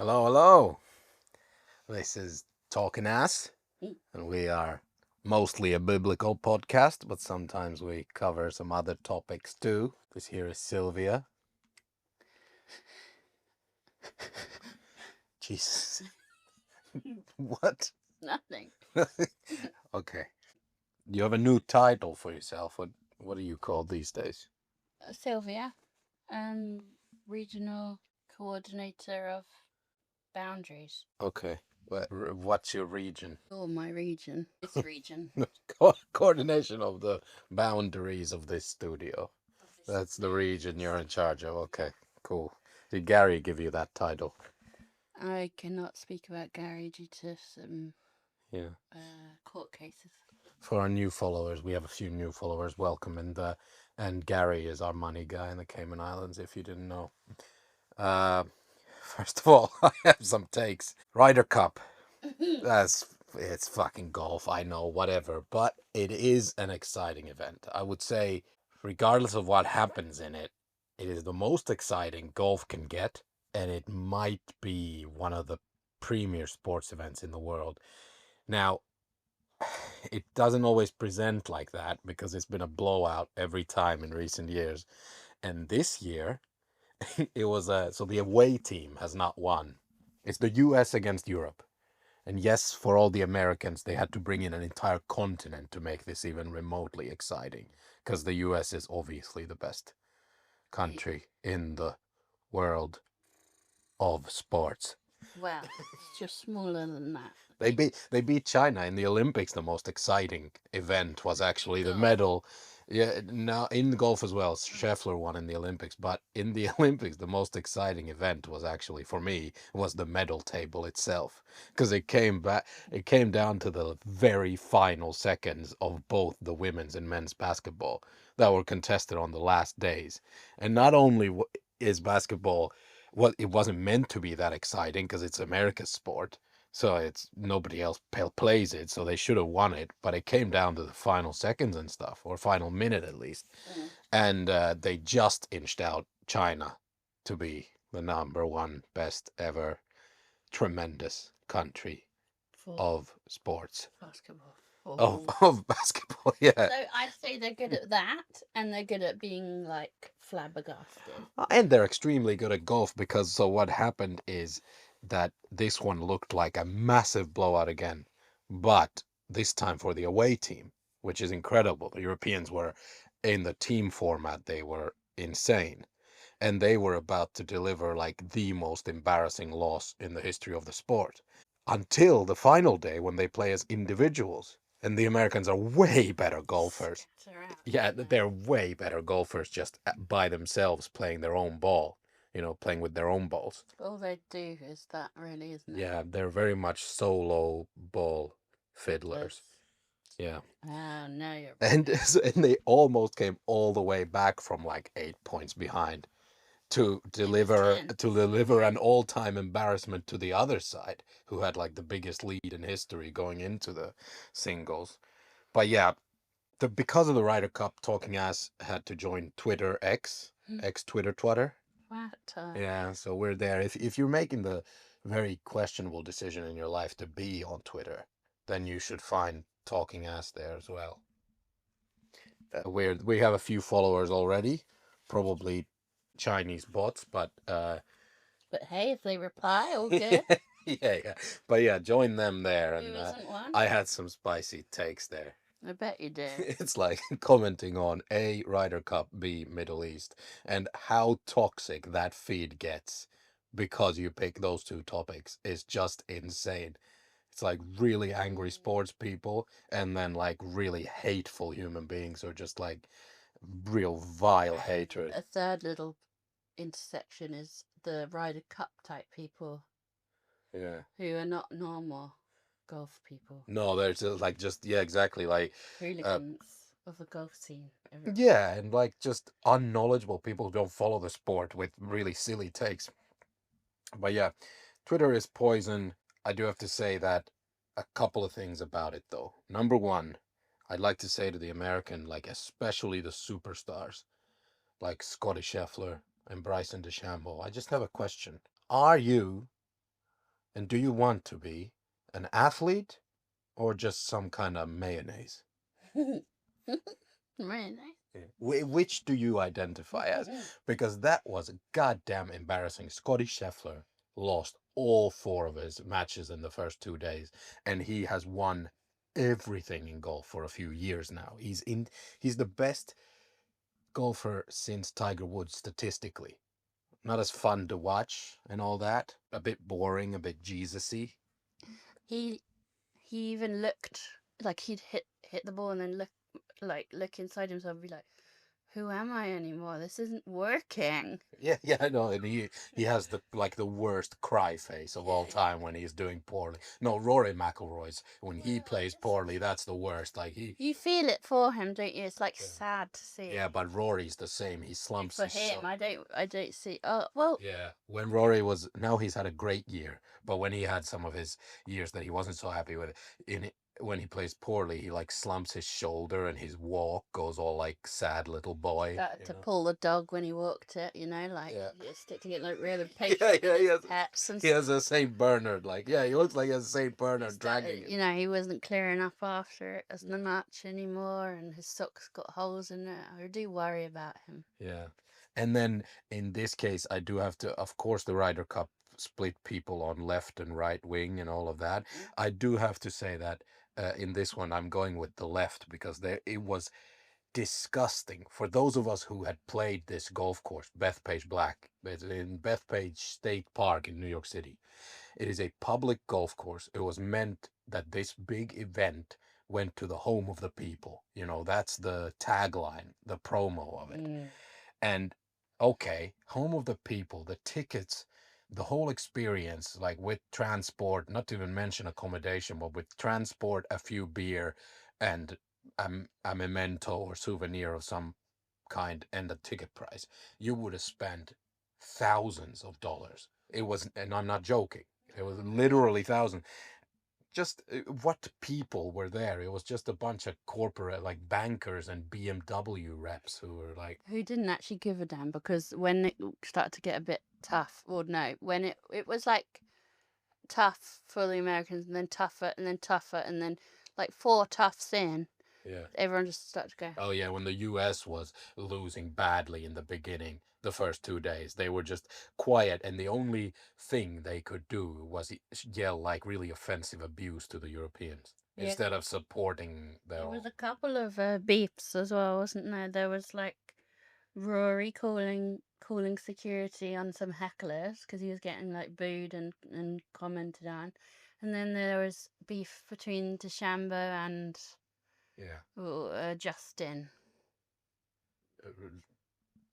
Hello, hello. This is Talking Ass, Mm. and we are mostly a biblical podcast, but sometimes we cover some other topics too. This here is Sylvia. Jesus. What? Nothing. Okay. You have a new title for yourself. What are you called these days? Sylvia, regional coordinator of boundaries. Okay. What's your region? Oh, my region. This region. Coordination of the boundaries of this studio. That's the region you're in charge of. Okay, cool. Did Gary give you that title? I cannot speak about Gary due to some Yeah. court cases. For our new followers, we have a few new followers. Welcome, and Gary is our money guy in the Cayman Islands. If you didn't know. First of all, I have some takes. Ryder Cup. It's fucking golf. I know, whatever, but it is an exciting event. I would say, regardless of what happens in it, it is the most exciting golf can get, and it might be one of the premier sports events in the world. Now, it doesn't always present like that because it's been a blowout every time in recent years. And this year, it was so the away team has not won. It's the US against Europe. And yes, for all the Americans, they had to bring in an entire continent to make this even remotely exciting, because the US is obviously the best country in the world of sports. Well, it's just smaller than that. They beat China in the Olympics. The most exciting event was actually the medal. Yeah, now in golf as well. Scheffler won in the Olympics, but in the Olympics, the most exciting event was actually for me was the medal table itself, because it came back. It came down to the very final seconds of both the women's and men's basketball that were contested on the last days, and not only is basketball, well, it wasn't meant to be that exciting because it's America's sport, so it's nobody else plays it, so they should have won it. But it came down to the final seconds and stuff, or final minute at least, and they just inched out China to be the number one best ever tremendous country For of sports basketball. of basketball. Yeah, So I'd say they're good at that, and they're good at being like flabbergasted. and they're extremely good at golf because so what happened is that this one looked like a massive blowout again, but this time for the away team, which is incredible. The Europeans were in the team format, they were insane, and they were about to deliver like the most embarrassing loss in the history of the sport until the final day when they play as individuals. And the Americans are way better golfers. Yeah, they're way better golfers just by themselves playing their own ball, playing with their own balls. All they do is that, really, isn't it? Yeah, they're very much solo ball fiddlers. Yeah. Oh, no, you're And they almost came all the way back from like 8 points behind to deliver an all-time embarrassment to the other side, who had like the biggest lead in history going into the singles. But yeah, because of the Ryder Cup, Talking Ass had to join Twitter X Twitter Twitter. What? Yeah, so we're there. If you're making the very questionable decision in your life to be on Twitter, then you should find Talking Ass there as well. We have a few followers already, probably Chinese bots, but But hey, if they reply, all good. yeah. But yeah, join them there, Who and isn't one? I had some spicy takes there. I bet you did. It's like commenting on A, Ryder Cup, B, Middle East, and how toxic that feed gets because you pick those two topics is just insane. It's like really angry sports people and then like really hateful human beings, or just like real vile hatred. A third little intersection is the Ryder Cup type people Yeah. who are not normal golf people. No, there's yeah, exactly, like Hooligans of the golf scene. yeah, and like just unknowledgeable people who don't follow the sport with really silly takes. But yeah, Twitter is poison. I do have to say that a couple of things about it though. Number one, I'd like to say to the American, like especially the superstars, like Scotty Scheffler and Bryson DeChambeau, I just have a question. Are you And do you want to be an athlete or just some kind of mayonnaise? Really nice. Yeah. Which do you identify as? Because that was goddamn embarrassing. Scotty Scheffler lost all 4 of his matches in the first 2 days, and he has won everything in golf for a few years now. He's the best golfer since Tiger Woods statistically. Not as fun to watch and all that. A bit boring, a bit Jesus-y. He even looked like he'd hit the ball and then look inside himself and be like, "Who am I anymore? This isn't working." Yeah, I know. And he has the worst cry face of all time when he's doing poorly. No, Rory McIlroy's when he plays poorly, that's the worst. Like You feel it for him, don't you? It's like Yeah. sad to see. Yeah, but Rory's the same. He slumps For his him, shot. I don't see. Oh well. Yeah, when Rory was now he's had a great year, but when he had some of his years that he wasn't so happy with, when he plays poorly, he like slumps his shoulder and his walk goes all like sad little boy. That to pull the dog when he walked it, like stick to get like really patient. Yeah, he has, Pets and he has a Saint Bernard. Like, yeah, he looks like he has a Saint Bernard dragging it. he wasn't clearing up after it as the match anymore, and his socks got holes in it. I do worry about him. Yeah. And then in this case, I do have to, of course, the Ryder Cup split people on left and right wing and all of that. I do have to say that in this one, I'm going with the left because it was disgusting for those of us who had played this golf course, Bethpage Black. It's in Bethpage State Park in New York City. It is a public golf course. It was meant that this big event went to the home of the people. That's the tagline, the promo of it. And okay, home of the people, the tickets, the whole experience, like with transport, not to even mention accommodation, but with transport, a few beer, and a memento or souvenir of some kind, and the ticket price, you would have spent thousands of dollars. It was, and I'm not joking, it was literally thousands. Just what people were there. It was just a bunch of corporate, like bankers and BMW reps who were like, who didn't actually give a damn, because when it started to get a bit tough, or no, when it was like tough for the Americans, and then tougher, and then tougher, and then like 4 toughs in, yeah, everyone just started to go. Oh yeah, when the US was losing badly in the beginning, the first 2 days, they were just quiet, and the only thing they could do was yell like really offensive abuse to the Europeans instead of supporting their There was own. a couple of beefs as well, wasn't there? There was like Rory calling security on some hecklers because he was getting like booed and commented on, and then there was beef between DeChambeau and Justin. Uh,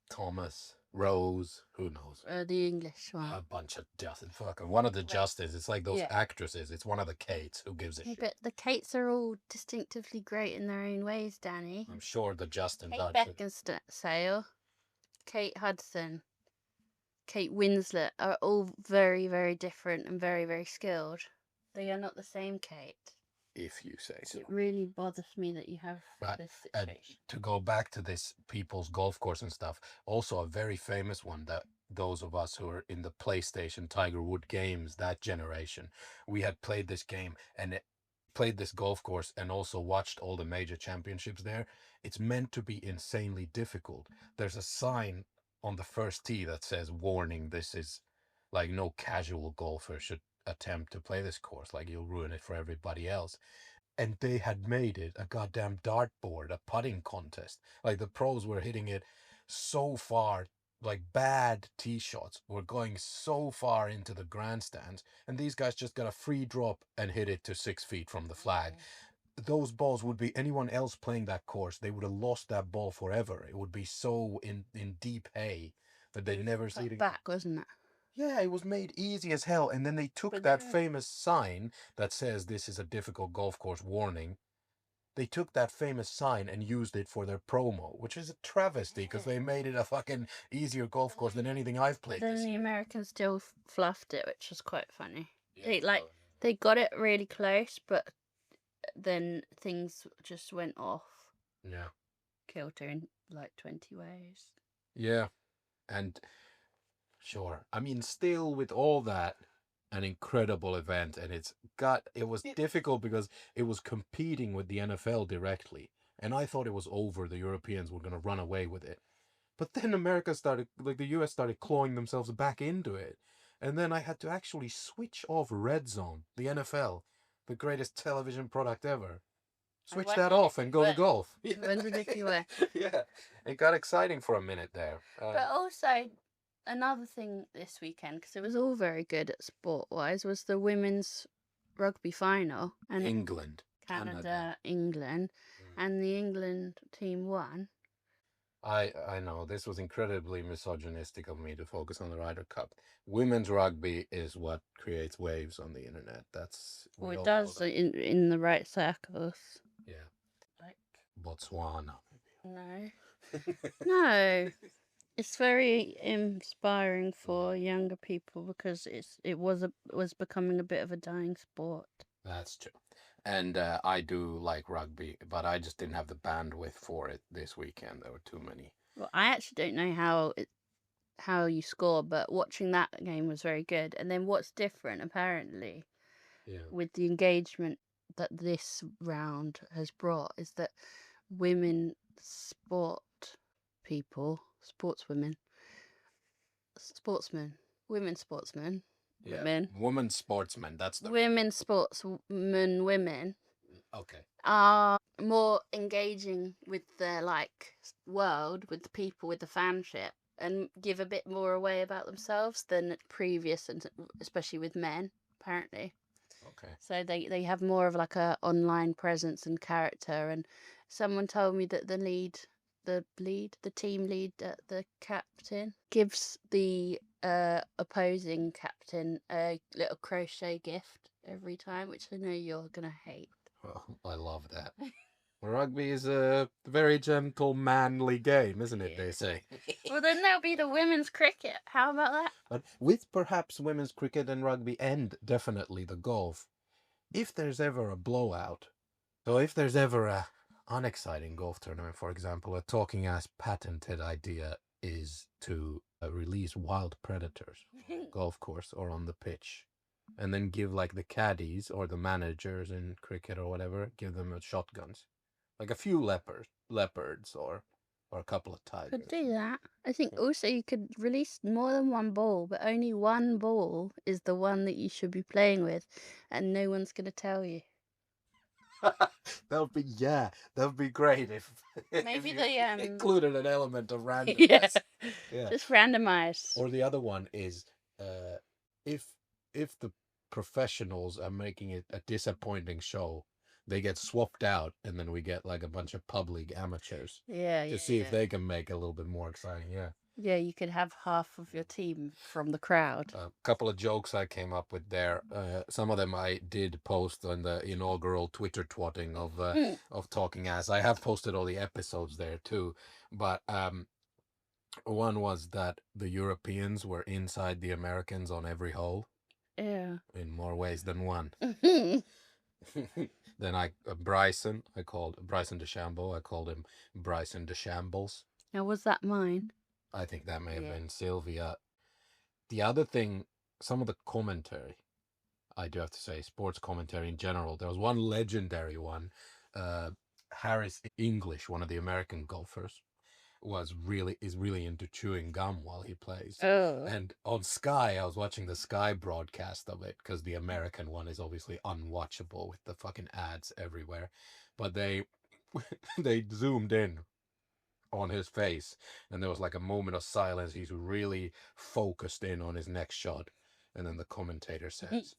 Thomas, Rose, who knows? The English one. A bunch of Justin, fucking one of the Justis. It's like those actresses. It's one of the Kates. Who gives a shit? But the Kates are all distinctively great in their own ways, Danny. I'm sure the Justin Kate Beckinsale, Kate Hudson, Kate Winslet are all very, very different and very, very skilled. They are not the same Kate. If you say so. It really bothers me that you have this situation. To go back to this people's golf course and stuff, also a very famous one that those of us who are in the PlayStation Tiger Wood games, that generation, we had played this game and played this golf course and also watched all the major championships there. It's meant to be insanely difficult. There's a sign on the first tee that says, warning, this is like no casual golfer should attempt to play this course, like you'll ruin it for everybody else. And they had made it a goddamn dartboard, a putting contest. Like the pros were hitting it so far, like bad tee shots were going so far into the grandstands, and these guys just got a free drop and hit it to 6 feet from the flag. Those balls would be anyone else playing that course, they would have lost that ball forever. It would be so in deep hay that they'd never see it again. Back, wasn't it? Yeah, it was made easy as hell. And then they took that famous sign that says this is a difficult golf course warning. They took that famous sign and used it for their promo, which is a travesty because they made it a fucking easier golf course than anything I've played. Then the Americans still fluffed it, which was quite funny. They got it really close, but then things just went off. Yeah. Kilter in like 20 ways. Yeah. And sure. I mean, still with all that, an incredible event, and it was difficult because it was competing with the NFL directly, and I thought it was over. The Europeans were going to run away with it, but then America started, like the US started clawing themselves back into it, and then I had to actually switch off Red Zone, the NFL, the greatest television product ever. I Switch that wondered off if and you go to were. golf. I wondered if you were. Yeah, it got exciting for a minute there. But also, another thing this weekend, because it was all very good at sport wise, was the women's rugby final. And England, Canada, England, and the England team won. I know this was incredibly misogynistic of me to focus on the Ryder Cup. Women's rugby is what creates waves on the internet. That's Well, we it all know does that. in the right circles. Yeah, Like, Botswana. no, no, it's very inspiring for younger people because it was becoming a bit of a dying sport. That's true. And I do like rugby, but I just didn't have the bandwidth for it this weekend. There were too many. Well, I actually don't know how you score, but watching that game was very good. And then what's different apparently Yeah. with the engagement that this round has brought is that women sport people, sportswomen, sportsmen, women sportsmen, Yeah. women, Woman sportsman. That's the women sportsmen, women okay. are more engaging with the world, with the people, with the fanship, and give a bit more away about themselves than previous, and especially with men, apparently. Okay. So they have more of like a online presence and character. And someone told me that the team lead, the captain, gives the opposing captain a little crochet gift every time, which I know you're gonna hate. Well, I love that. Rugby is a very gentle, manly game, isn't it? They say. Well, then there'll be the women's cricket. How about that? But with perhaps women's cricket and rugby, and definitely the golf, if there's ever a blowout, so if there's ever a unexciting golf tournament, for example, a talking ass patented idea is to release wild predators on the golf course or on the pitch, and then give like the caddies or the managers in cricket or whatever, give them shotguns, like a few leopards or a couple of tigers. Could do that. I think also you could release more than one ball, but only one ball is the one that you should be playing with, and no one's going to tell you. That would be great if Maybe if you included an element of yeah, randomness. Yeah. just randomize. Or the other one is uh, if if the professionals are making it a disappointing show, they get swapped out, and then we get like a bunch of pub league amateurs Yeah, to see if they can make it a little bit more exciting. Yeah. yeah. You could have half of your team from the crowd. A couple of jokes I came up with there. Some of them I did post on the inaugural Twitter twatting of Talking Ass. I have posted all the episodes there too, but one was that the Europeans were inside the Americans on every hole Yeah. in more ways than one. Then I called Bryson DeChambeau. I called him Bryson DeChambles. Now, was that mine? I think that may have Yeah. been Sylvia. The other thing, some of the commentary, I do have to say, sports commentary in general. There was one legendary one. Harris English, one of the American golfers, is really into chewing gum while he plays. Oh. And on Sky, I was watching the Sky broadcast of it because the American one is obviously unwatchable with the fucking ads everywhere. But they they zoomed in on his face, and there was like a moment of silence. He's really focused in on his next shot, and then the commentator says,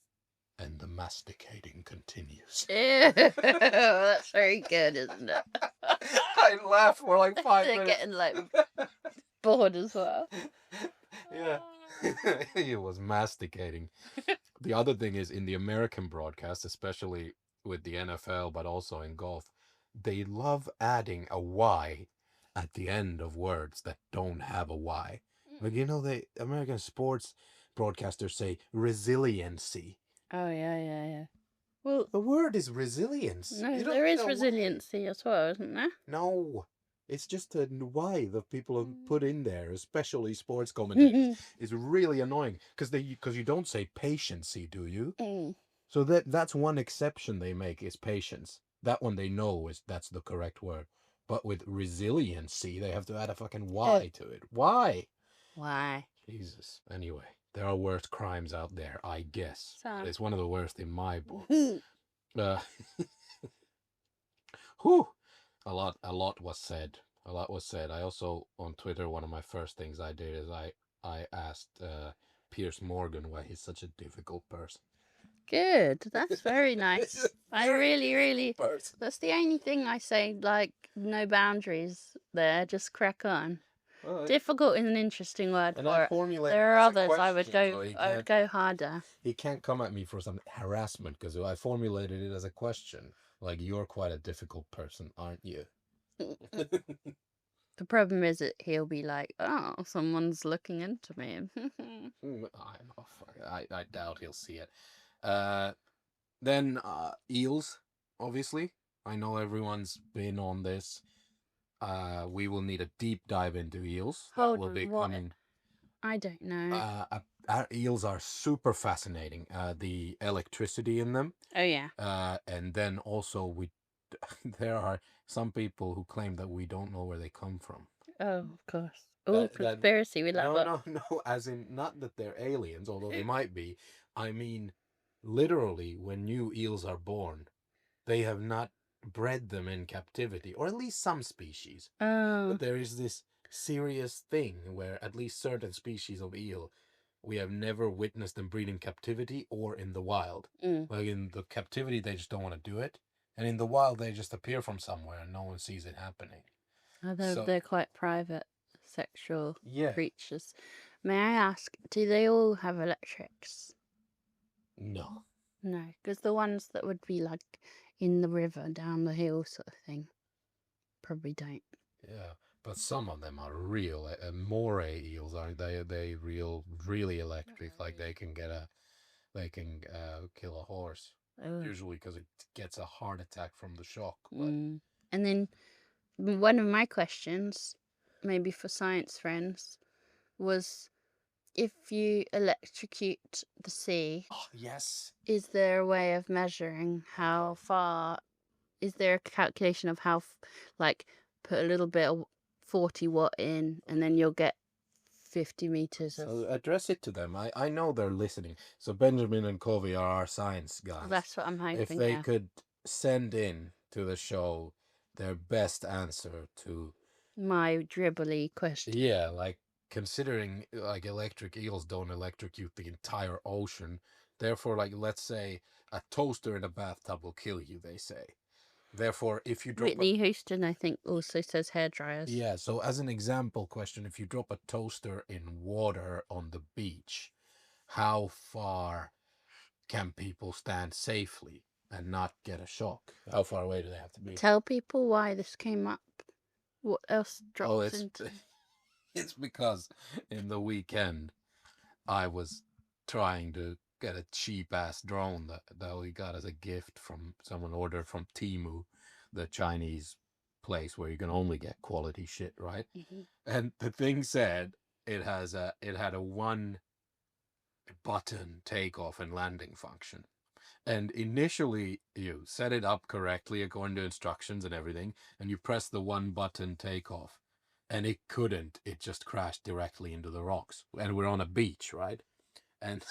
"And the masticating continues." Ew, that's very good, isn't it? I laughed for like 5 They're minutes. getting like bored as well. Yeah. He was masticating. The other thing is in the American broadcast, especially with the NFL, but also in golf, they love adding a Y at the end of words that don't have a Y. Like, the American sports broadcasters say resiliency. Oh yeah. Well, The word is resilience. no, You don't there need is a Y. resiliency as well, isn't there? No. It's just why the people have put in there, especially sports commentators, is really annoying because you don't say patiency, do you? So that's one exception they make is patience. That one they know that's the correct word. But with resiliency, they have to add a fucking Y to it. Why? Why? Jesus. Anyway, there are worse crimes out there, I guess. So. But it's one of the worst in my book. Uh, whew, a lot was said. A lot was said. I also on Twitter, one of my first things I did is I asked Piers Morgan why he's such a difficult person. Good. That's very nice. I really. That's the only thing I say. Like no boundaries there. Just crack on. Difficult is an interesting word for it. There are others I would go harder. He can't come at me for some harassment because I formulated it as a question. Like, you're quite a difficult person, aren't you? The problem is that he'll be like, oh, someone's looking into me. I doubt he'll see it. Then eels, obviously. I know everyone's been on this. We will need a deep dive into eels. Hold on, what? I don't know. Our eels are super fascinating. The electricity in them. Oh yeah. And then also there are some people who claim that we don't know where they come from. Oh, of course. Oh, conspiracy. We love that. No. As in, not that they're aliens, although they might be. I mean, literally, when new eels are born, they have not bred them in captivity, or at least some species. Oh. But there is this serious thing where at least certain species of eel, we have never witnessed them breed in captivity or in the wild. Like in the captivity, they just don't want to do it. And in the wild, they just appear from somewhere and no one sees it happening. Oh, they're quite private sexual creatures. May I ask, do they all have electrics? No. No, because the ones that would be like in the river, down the hill sort of thing, probably don't. Yeah, but some of them are real. Moray eels aren't they? They really electric. Like they can kill a horse. Usually because it gets a heart attack from the shock. And then one of my questions, maybe for science friends, was if you electrocute the sea. Yes. Is there a way of measuring how far? Is there a calculation of how, like, put a little bit of 40 watt in, and then you'll get 50 meters. So address it to them. I know they're listening. So Benjamin and Covey are our science guys. That's what I'm hoping. If they could send in to the show their best answer to my dribbly question. Yeah, like considering like electric eels don't electrocute the entire ocean. Therefore, like let's say a toaster in a bathtub will kill you, they say. Therefore, if you drop Whitney Houston, I think, also says hairdryers. Yeah, so as an example question, if you drop a toaster in water on the beach, how far can people stand safely and not get a shock? How far away do they have to be? Tell people why this came up. What else drops into? It's because in the weekend I was trying to get a cheap ass drone that we got as a gift from someone ordered from Temu, the Chinese place where you can only get quality shit, right? And the thing said it had a one button takeoff and landing function. And initially you set it up correctly according to instructions and everything, and you press the one button takeoff, and it couldn't. It just crashed directly into the rocks. And we're on a beach, right? And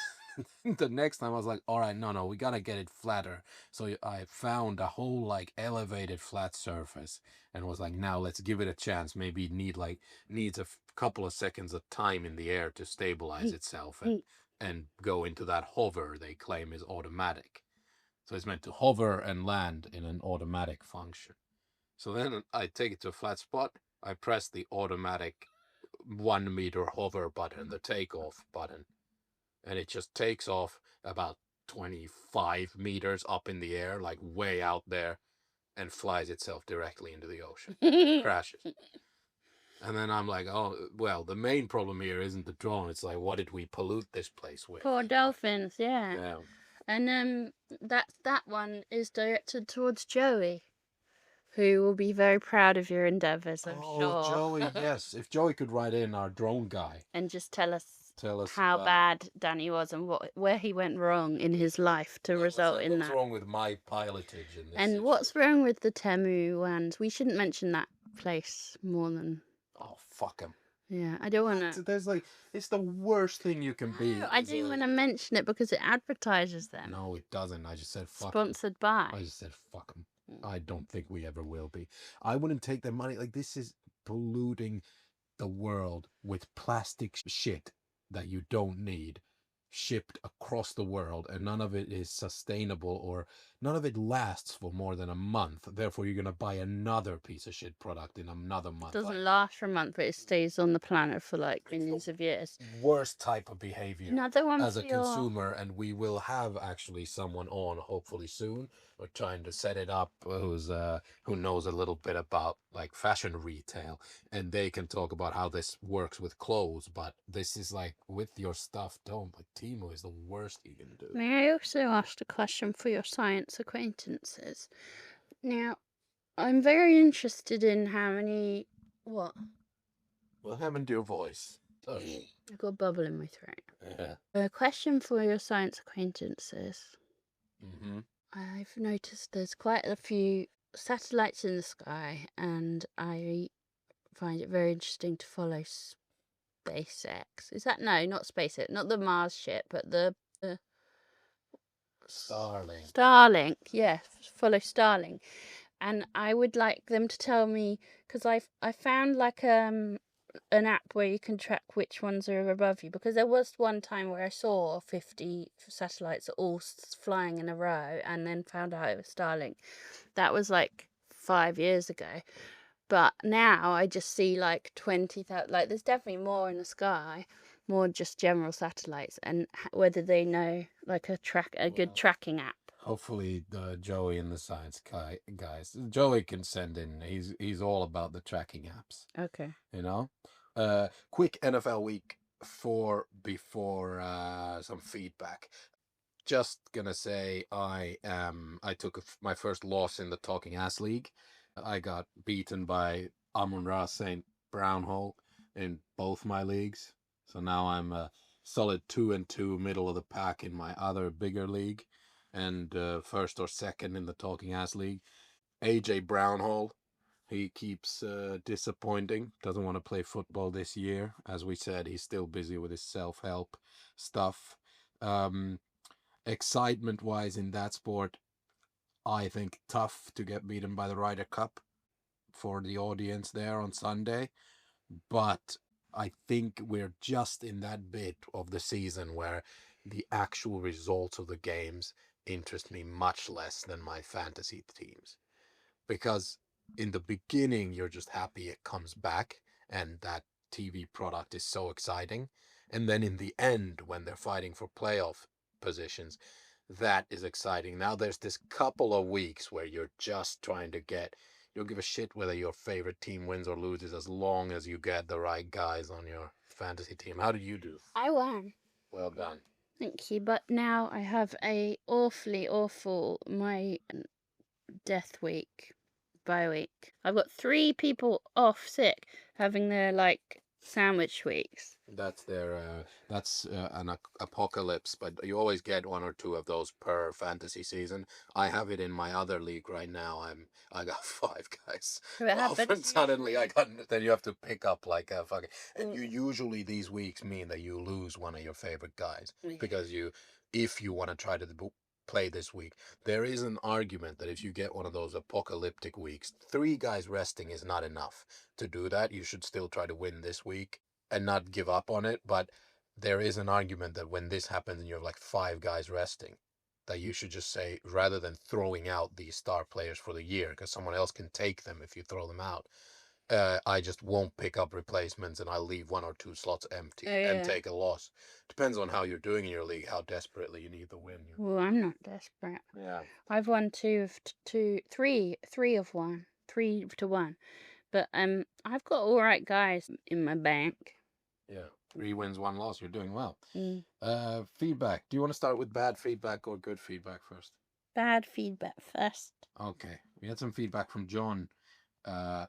the next time I was like, all right, no, we gotta get it flatter. So I found a whole like elevated flat surface and was like, now let's give it a chance. Maybe it needs a couple of seconds of time in the air to stabilize itself and go into that hover they claim is automatic. So it's meant to hover and land in an automatic function. So then I take it to a flat spot. I press the automatic 1 meter hover button, the takeoff button, and it just takes off about 25 meters up in the air, like way out there, and flies itself directly into the ocean. Crashes. And then I'm like, oh, well, the main problem here isn't the drone. It's like, what did we pollute this place with? Poor dolphins, yeah. And that one is directed towards Joey, who will be very proud of your endeavours, I'm Oh, sure. Joey, yes. If Joey could write in, our drone guy, And just tell us how about bad Danny was and where he went wrong in his life to result in what's that. wrong with my pilotage in this And what's wrong with the Temu ones? We shouldn't mention that place more than. Oh, fuck him. Yeah, I don't want to. There's like, it's the worst thing you can be. No, I do want to mention it because it advertises them. No, it doesn't. I just said fuck 'em. Sponsored by. I just said fuck them. I don't think we ever will be. I wouldn't take their money. Like, this is polluting the world with plastic shit that you don't need, shipped across the world, and none of it is sustainable, or none of it lasts for more than a month. Therefore, you're going to buy another piece of shit product in another month. It doesn't last for a month, but it stays on the planet for like millions of years. Worst type of behavior Another one as a consumer, and we will have actually someone on hopefully soon. We're trying to set it up who knows a little bit about like fashion retail, and they can talk about how this works with clothes. But this is like, with your stuff, don't. Like, Temu is the worst you can do. May I also ask a question for your science acquaintances? Now, I'm very interested in how many. What? What happened to your voice? Sorry. I've got a bubble in my throat. Yeah. A question for your science acquaintances. Mm-hmm. I've noticed there's quite a few satellites in the sky, and I find it very interesting to follow SpaceX. Is that not SpaceX, not the Mars ship, but the Starlink. Starlink, yes, follow Starlink. And I would like them to tell me, because I found like an app where you can track which ones are above you, because there was one time where I saw 50 satellites all flying in a row and then found out it was Starlink. That was like 5 years ago. But now I just see like 20,000, like there's definitely more in the sky, more just general satellites, and whether they know like a good tracking app. Hopefully, Joey and the science guys. Joey can send in. He's all about the tracking apps. Okay. You know, quick NFL week 4 before some feedback. Just gonna say I took my first loss in the Talking Ass League. I got beaten by Amon-Ra St. Brownhole in both my leagues. So now I'm a solid 2-2, middle of the pack in my other bigger league, and first or second in the Talking Ass League. AJ Brownhole, he keeps disappointing. Doesn't want to play football this year. As we said, he's still busy with his self-help stuff. Excitement-wise in that sport, I think tough to get beaten by the Ryder Cup for the audience there on Sunday. But I think we're just in that bit of the season where the actual results of the games interest me much less than my fantasy teams. Because in the beginning, you're just happy it comes back and that TV product is so exciting. And then in the end, when they're fighting for playoff positions, that is exciting. Now there's this couple of weeks where you're just trying to you don't give a shit whether your favorite team wins or loses as long as you get the right guys on your fantasy team. How did you do? I won. Well done. Thank you. But now I have a awfully awful my death week, bye week. I've got 3 people off sick having their like sandwich weeks. That's an apocalypse, but you always get 1 or 2 of those per fantasy season. I have it in my other league right now. I got 5 guys off, and suddenly then you have to pick up like a fucking, and you usually, these weeks mean that you lose one of your favorite guys, because if you want to try to play this week, there is an argument that if you get one of those apocalyptic weeks, 3 guys resting is not enough to do that. You should still try to win this week and not give up on it. But there is an argument that when this happens and you have like 5 guys resting, that you should just say, rather than throwing out these star players for the year, because someone else can take them if you throw them out, I just won't pick up replacements, and I'll leave 1 or 2 slots empty and take a loss. Depends on how you're doing in your league, how desperately you need the win. Well, I'm not desperate. Yeah. I've won 3 of 1, 3 to 1. But I've got all right guys in my bank. Yeah, 3 wins, 1 loss. You're doing well. Feedback. Do you want to start with bad feedback or good feedback first? Bad feedback first. Okay, we had some feedback from John. Uh,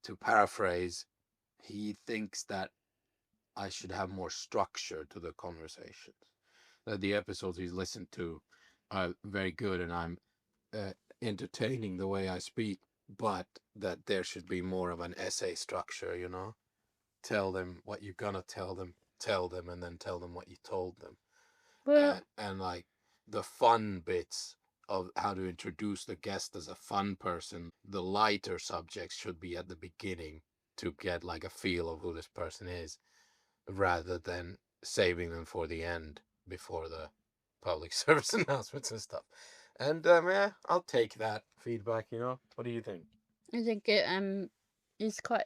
to paraphrase, he thinks that I should have more structure to the conversations. That the episodes he's listened to are very good, and I'm uh, entertaining the way I speak, but that there should be more of an essay structure, you know? Tell them what you're gonna tell them, and then tell them what you told them. Well, And like the fun bits of how to introduce the guest as a fun person, the lighter subjects should be at the beginning to get like a feel of who this person is, rather than saving them for the end before the public service announcements and stuff. And yeah, I'll take that feedback. You know, what do you think? I think it is quite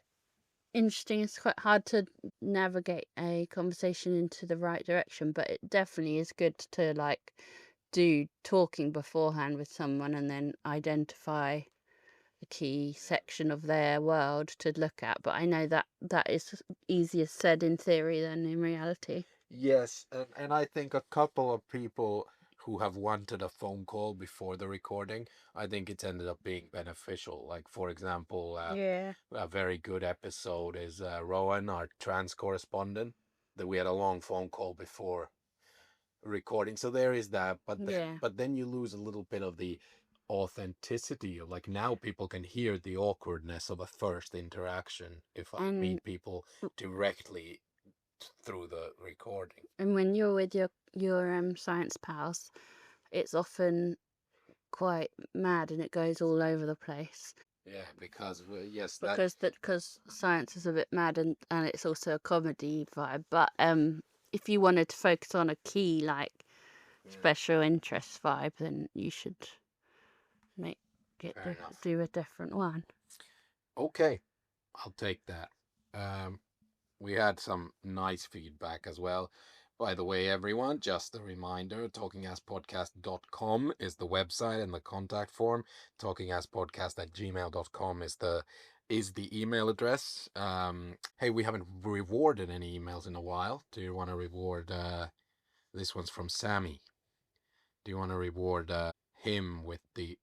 interesting. It's quite hard to navigate a conversation into the right direction, but it definitely is good to like do talking beforehand with someone and then identify a key section of their world to look at. But I know that that is easier said in theory than in reality. Yes, and I think a couple of people who have wanted a phone call before the recording, I think it's ended up being beneficial. Like, for example, Yeah. a very good episode is Rowan, our trans correspondent, that we had a long phone call before recording. So there is that, Yeah. but then you lose a little bit of the authenticity of like now people can hear the awkwardness of a first interaction if I And meet people directly through the recording. and when you're with your science pals, it's often quite mad and it goes all over the place Yeah, because yes, that because science is a bit mad and it's also a comedy vibe. But if you wanted to focus on a key like yeah, special interest vibe, then you should make fair enough. do a different one. Okay, I'll take that. Um, we had some nice feedback as well. By the way, everyone, just a reminder, talkingasspodcast.com is the website and the contact form. Talkingasspodcast@gmail.com is the email address. Hey, we haven't rewarded any emails in a while. Do you want to reward this one's from Sammy? Do you want to reward him with the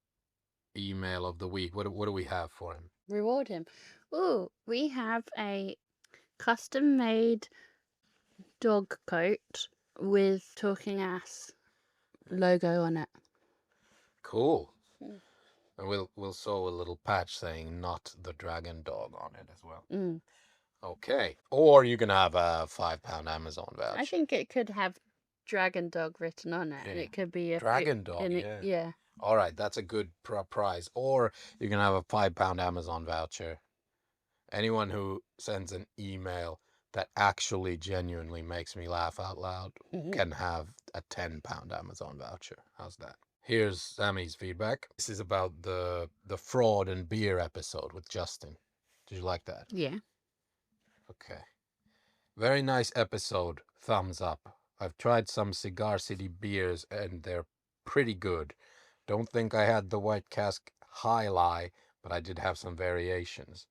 email of the week? What do we have for him? Reward him. Oh, we have a custom made dog coat with Talking Ass logo on it. Cool. Mm. And we'll sew a little patch saying "not the dragon dog" on it as well. Mm. Okay. Or you can have a £5 Amazon I voucher. think it could have Dragon Dog written on it, and Yeah. it could be a Dragon dog. and it, Yeah. yeah. All right. That's a good prize. Or you can have a £5 Amazon voucher. Anyone who sends an email that actually genuinely makes me laugh out loud Mhm. can have a £10 Amazon voucher. How's that? Here's Sammy's feedback. This is about the fraud and beer episode with Justin. Did you like that? Yeah. Okay. Very nice episode. Thumbs up. I've tried some Cigar City beers and they're pretty good. Don't think I had the White Cask High Lie, but I did have some variations.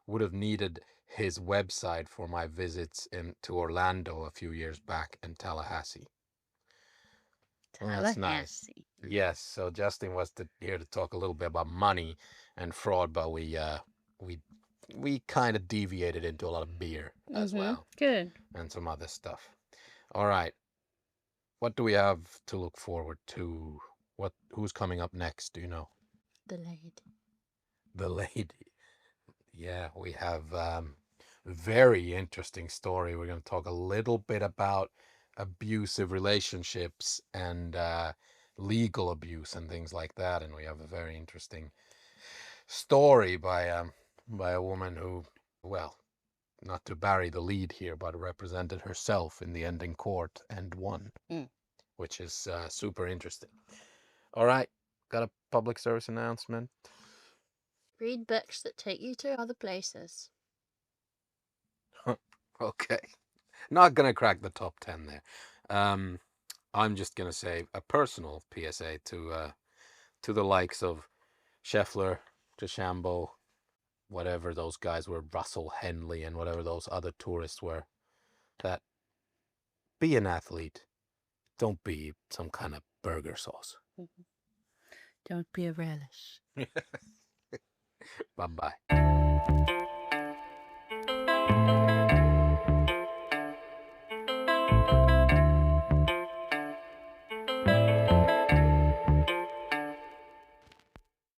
Would have needed his website for my visits to Orlando a few years back and Tallahassee. Well, that's nice. Tallahassee. Yes, so Justin was here to talk a little bit about money and fraud, but we we kind of deviated into a lot of beer as Mhm. well Good. and some other stuff. All right, what do we have to look forward to? Who's coming up next? Do you know? The lady. The lady. Yeah, we have very interesting story. We're going to talk a little bit about abusive relationships and legal abuse and things like that. And we have a very interesting story by a woman who, well, not to bury the lead here, but represented herself in the end in court and won, Mm. which is super interesting. All right, got a public service announcement. Read books that take you to other places. Okay, not gonna crack the top 10 there. Um, I'm just gonna say a personal PSA to the likes of Scheffler, DeChambeau, whatever those guys were, Russell Henley, and whatever those other tourists were. That be an athlete. Don't be some kind of burger sauce. Mhm. Don't be a relish. Bye bye.